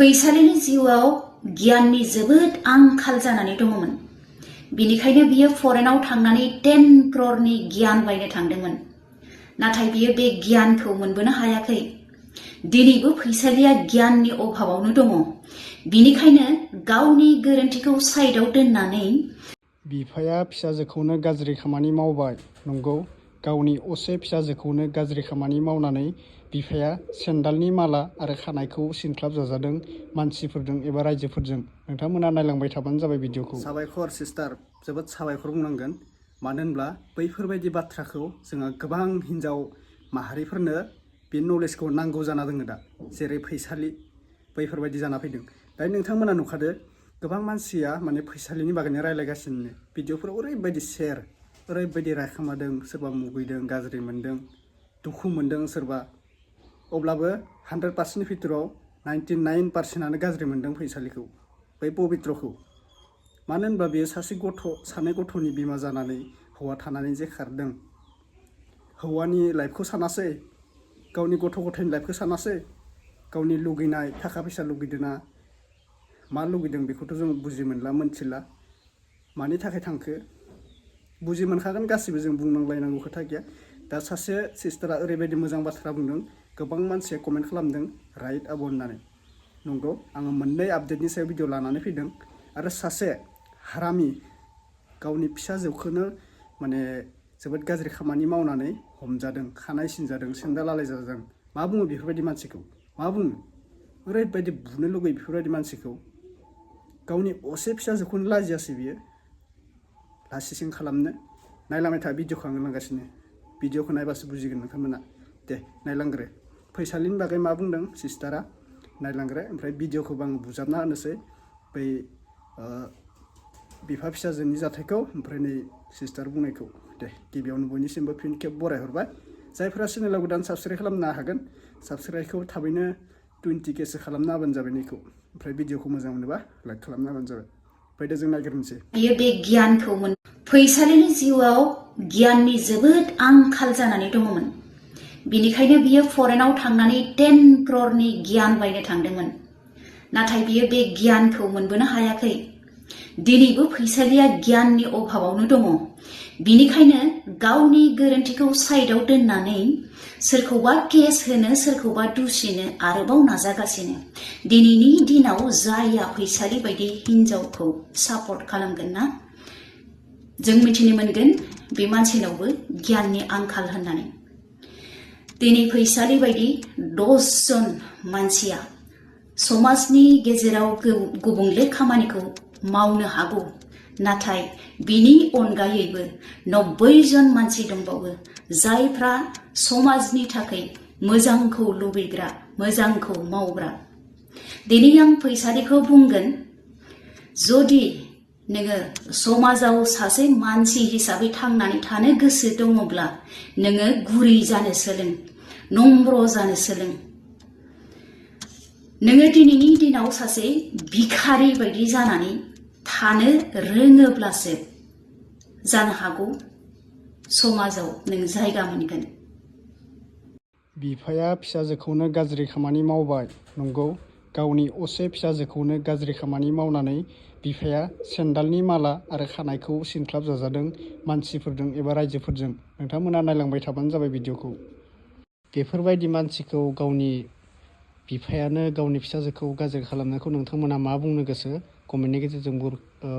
फैसालिनि जिउआव गियाननि जोबोद आंखाल जानानै दङमोन। बिनिखायनो बियो फरेनाव थांनानै 10 क्ररनि गियान बायनो थांदोंमोन। नाथाय बियो बे गियानखौ मोनबोनो हायाखै। दिनैबो फैसालिया गियाननि अभाबावनो दङ। बिनिखायनो गावनि गोरोन्थिखौ साइडआव दोननानै बिफाया फिसाजोखौनो गाज्रि खामानि मावबाय। नंगौ, गावनि असे फिसाजोखौनो गाज्रि खामानि मावनानै बिफाया सेन्डालनि माला आरो खानायखौ सिनख्लाब जाजादों मानसिफोरजों एबा रायजोफोरजों। नोंथांमोना नायलांबाय थाबानो जाबाय भिडिअखौ। साबायखर सिस्टार, जोबोद साबायखर बुंनांगोन। मानो होनब्ला बैफोरबायदि बाथ्राखौ जोङो गोबां हिन्जाव माहारिफोरनो बे नलेजखौ नांगौ जाना दोङो दा, जेरै फैसालि बैफोरबायदि जाना फैदों। दा नोंथांमोना नुखादो गोबां मानसिया माने फैसालिनि बागैनो रायज्लायगासिनो। भिडिअफोराव ओरैबायदि शेयार, ओरैबायदि रायखांमादों, सोरबा मुगैदों, गाज्रि मोन्दों, दुखु मोन्दों सोरबा। अब्लाबो 100%नि भितराव 99%आनो गाज्रि मोन्दों फैसालिखौ, बै पबित्रखौ। मानो होनबा बेयो सानै गथ'नि बिमा जानानै हौवा थानानै जे खारदों, हौवानि लाइफखौ सानासै, गावनि गथ' गथायनि लाइफखौ सानासै, गावनि लुगैनाय थाखा फैसा लुगैदोंना मा लुगैदों बेखौथ' जों बुजि मोनला, मोनथिला। मानि थाखाय थांखो बुजि मोनखागोन गासिबो, जों बुंनांलायनांगौ खोथा गैया। दा सासे सिस्टारा ओरैबायदि मोजां बाथ्रा बुंदों, गोबां मानसिया कमेन्ट खालामदों राइट आब' होननानै। नंगौ, आङो मोननै आपडेटनि सायाव भिडिअ लानानै फैदों। आरो सासे हारामि गावनि फिसाजोखौनो माने जोबोद गाज्रि खामानि मावनानै हमजादों, खानाय सिनजादों, सेन्देल आलायजादों। मा बुङो बेफोरबायदि मानसिखौ? मा बुङो? ओरैबायदि बुनो लुगैयो बेफोरबायदि मानसिखौ। गावनि असे फिसाजोखौनो लाजियासै बियो लासिसिं खालामनो। नायलांबाय था भिडिअखौ आं लांगासिनो। भिडिअखौ नायबासो बुजिगोन नोंथांमोना। दे नायलांग्रो। फैसालिनि बागै मा बुंदों सिस्टारा नायलांग्रो। ओमफ्राय भिडिअखौबो आं बुजाबना होनोसै बै बिफा फिसाजोनि जाथायखौ, ओमफ्राय नै सिस्टार बुंनायखौ। दे गिबियावनो बयनिसिमबो फिन खेब बरायहरबाय। जायफोरा चेनेलाव गोदान साबस्क्राइब खालामनो हागोन, साबस्क्राइबखौ थाबैनो 20Kसो खालामना होबानो जाबाय नैखौ। ओमफ्राय भिडिअखौ मोजां मोनोबा लाइक खालामना होबानो जाबाय। फैदो जों नागिरनोसै। बियो बे गियानखौ फैसालिनि जिउआव गियाननि जोबोद आंखाल जानानै दङमोन। बिनिखायनो बियो फरेनाव थांनानै 10 क्ररनि गियान बायनो थांदोंमोन। नाथाय बियो बे गियानखौ मोनबोनो हायाखै। दिनैबो फैसालिया गियाननि अभाबावनो दङ। बिनिखायनो गावनि गोरोन्थिखौ साइडआव दोननानै सोरखौबा केस होनो, सोरखौबा दुसिनो आरोबाव नाजागासिनो। दिनैनि दिनाव जायहा फैसालि बायदि हिन्जावखौ सापर्ट खालामगोन ना, जों मिथिनो मोनगोन बे मानसिनावबो गियाननि आंखाल होननानै। दिनै फैसालि बायदि 10 जन मानसिया समाजनि गेजेराव गुबुंले खामानिखौ मावनो हागौ, नाथाय बिनि अनगायैबो 90 जन मानसि दंबावो जायफ्रा समाजनि थाखाय मोजांखौ लुबैग्रा, मोजांखौ मावग्रा। दिनै आं फैसालिखौ बुंगोन, जुदि नोङो समाजाव सासे मानसि हिसाबै थांनानै थानो गोसो दङब्ला नोङो गुरै जानो सोलों, नम्र जानो सोलों। नोङो दिनैनि दिनाव सासे भिखारि बायदि जानानै थानो रोङोब्लासो जानो हागौ समाजाव नों जायगा मोनगोन। बिफाया फिसाजोखौनो गाज्रि खामानि मावबाय। नंगौ, गावनि असे फिसाजोखौनो गाज्रि खामानि मावनानै बिफाया सेन्डालनि माला आरो खानायखौ सिनख्लाब जाजादों मानसिफोरजों एबा रायजोफोरजों। नोंथांमोना नायलांबाय थाबानो जाबाय भिडिअखौ। बेफोरबायदि मानसिखौ गावनि बिफायानो गावनि फिसाजोखौ गाज्रि खालामनायखौ नोंथांमोना मा बुंनो गोसो कमेन्टनि गेजेरजों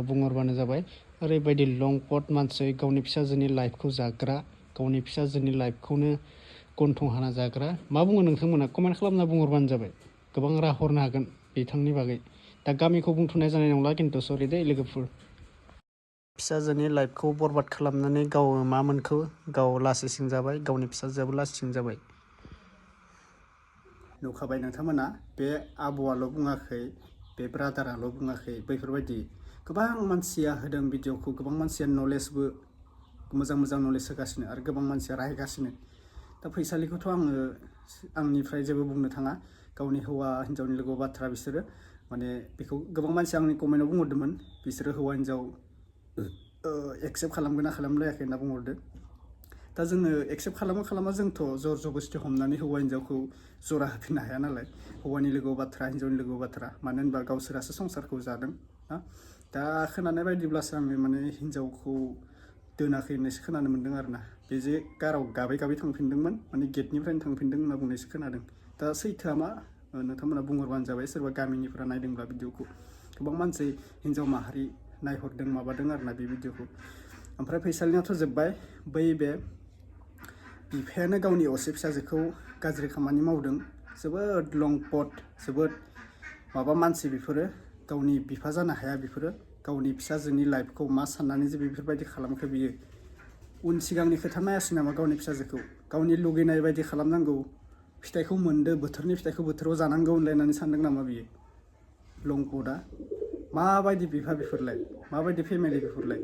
बुंहरबानो जाबाय। ओरैबायदि लंपट मानसि, गावनि फिसाजोनि लाइफखौ जाग्रा, गावनि फिसाजोनि लाइफखौनो गन्थं हाना जाग्रा। मा बुङो नोंथांमोना कमेन्ट खालामना बुंहरबानो जाबाय। गोबां राहा हरनो हागोन बिथांनि बागै। दा गामिखौ बुंथ'नाय जानाय नंला, खिन्थु सरि दे लोगोफोर। फिसाजोनि लाइफखौ बरबाद खालामनानै गाव मा मोनखो? गाव लासिं जाबाय, गावनि फिसाजोआबो लासिं जाबाय। नुखाबाय नोंथांमोना, बे आब'आल' बुङाखै, बे ब्रादाराल' बुङाखै, बैफोरबायदि गोबां मानसिया होदों भिडिअखौ। गोबां मानसिया नलेजबो मोजां मोजां नलेज होगासिनो आरो गोबां मानसिया रायगासिनो। दा फैसालिखौथ' आङो आंनिफ्राय जेबो बुंनो थाङा। गावनि हौवा हिन्जावनि लोगो बाथ्रा बिसोरो, माने बेखौ गोबां मानसिया आंनि कमेन्टआव बुंहरदोंमोन, बिसोरो हौवा हिन्जाव एक्सेप्ट खालामगोन ना खालामलायाखै होनना बुंहरदों। दा जोङो एक्सेप्ट खालामा जोंथ' जर जबस्थि हमनानै हौवा हिन्जावखौ जरा होफिननो हाया नालाय हौवानि लोगोआव बाथ्रा हिन्जावनि लोगोआव बाथ्रा मानो होनबा गावसोरासो संसारखौ जादों ना दा खोनानाय बायदिब्लासो आङो माने हिन्जावखौ दोनाखै होननायसो खोनानो मोन्दों आरो ना बे जे काराव गाबै थांफिनदोंमोन माने गेटनिफ्रायनो थांफिनदों होनना बुंनायसो खोनादों दा सैथोआ मा नोंथांमोना बुंहरबानो जाबाय सोरबा गामिनिफ्रा नायदोंब्ला भिडिअखौ गोबां मानसि हिन्जाव माहारि नायहरदों माबादों आरोना बे भिडिअखौ ओमफ्राय फैसालिनाथ' जोब्बाय बै बे बिफायानो गावनि असे फिसाजोखौ गाज्रि खामानि मावदों जोबोद लंपट जोबोद माबा मानसि बेफोरो गावनि बिफा जानो हाया बेफोरो गावनि फिसाजोनि लाइफखौ मा साननानै जे बेफोरबायदि खालामखो बियो उन सिगांनि खोथा नायासै नामा गावनि फिसाजोखौ गावनि लुगैनाय बायदि खालामनांगौ फिथाइखौ मोनदो बोथोरनि फिथाइखौ बोथोराव जानांगौ होनलायनानै सानदों नामा बियो लंपटआ माबायदि बिफा बेफोरलाय माबायदि फेमिलि बेफोरलाय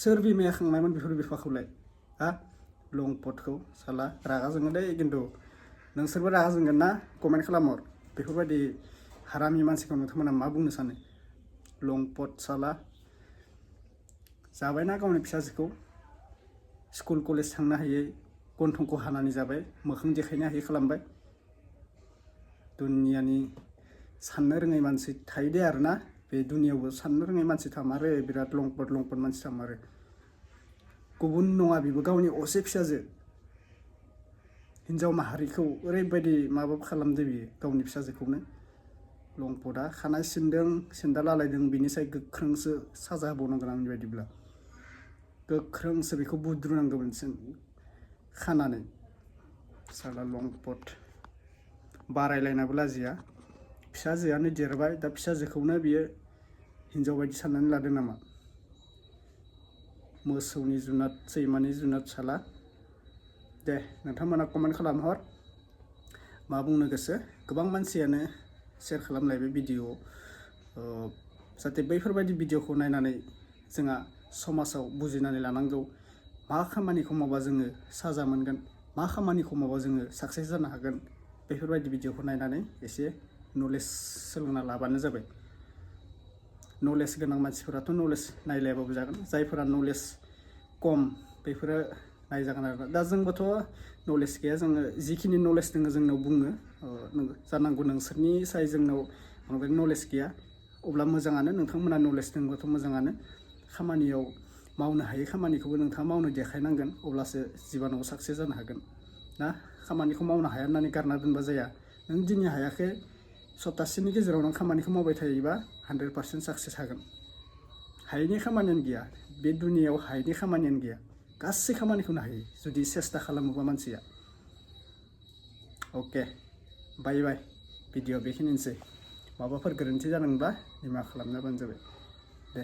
सोर बिमाया खांनायमोन बेफोर बिफाखौलाय हा लंपटखौ साला रागा जोङो दै खिन्थु नोंसोरबो रागा जोंगोन ना कमेन्ट खालामहर बेफोरबायदि हारामि मानसिखौ नोंथांमोना मा बुंनो सानो लंपट साला जाबायना गावनि फिसाजोखौ स्कुल कलेज थांनो हायै गन्थंखौ हानानै जाबाय मोखां देखायनो हायै खालामबाय दुनियानि साननो रोङै मानसि थायो दे आरोना बे दुनियावबो साननो रोङै मानसि थामारो बिराद लंपट मानसि थामारो गुबुन नङा बेबो गावनि असे फिसाजो हिन्जाव माहारिखौ ओरैबायदि माबा खालामदो बियो गावनि फिसाजोखौनो लंपटआ खानाय सिनदों सेन्दाल आलायदों बिनिसाय गोख्रोंसो साजा होबावनांगोन आंनि बायदिब्ला गोख्रोंसो बेखौ बुद्रुनांगौमोन खानानै साला लंपट बारायलायनाबो लाजिया फिसाजोआनो देरबाय दा फिसाजोखौनो बियो हिन्जाव बायदि साननानै लादों नामा मोसौनि जुनाद सैमानि जुनाद साला दे नोंथांमोना कमेन्ट खालामहर मा बुंनो गोसो गोबां मानसियानो शेयार खालामलायबाय भिडिअ जाहाथे बैफोरबायदि भिडिअखौ नायनानै जोंहा समाजाव बुजिनानै लानांगौ मा खामानिखौ मावबा जोङो साजा मोनगोन मा खामानिखौ मावबा जोङो साक्सेस जानो हागोन बेफोरबायदि भिडिअखौ नायनानै एसे नलेज सोलोंना लाबानो जाबाय नलेज गोनां मानसिफोराथ' नलेज नायलायाबाबो जागोन जायफोरा नलेज खम बेफोरो नायजागोन आरो दा जोंबोथ' नलेज गैया जोङो जिखिनि नलेज दङ जोंनाव बुङो जानांगौ नोंसोरनि साय जोंनाव बांद्राय नलेज गैया अब्ला मोजाङानो नोंथांमोना नलेज दङबाथ' मोजाङानो खामानियाव मावनो हायै खामानिखौबो नोंथाङा मावनो देखायनांगोन अब्लासो जिबनाव साक्सेस जानो हागोन ना खामानिखौ मावनो हाया होननानै गारना दोनबा जाया नों दिनै हायाखै सप्तासेनि गेजेराव नों खामानिखौ मावबाय थायोबा 100% साक्सेस हागोन हायैनि खामानियानो गैया बे दुनियाव हायैनि खामानियानो गैया गासै खामानिखौनो हायो जुदि सेस्था खालामोबा मानसिया अके बाय भिडिअ बेखिनिसै माबाफोर गोरोन्थि जादोंब्ला निमाहा खालामना होबानो जाबाय दे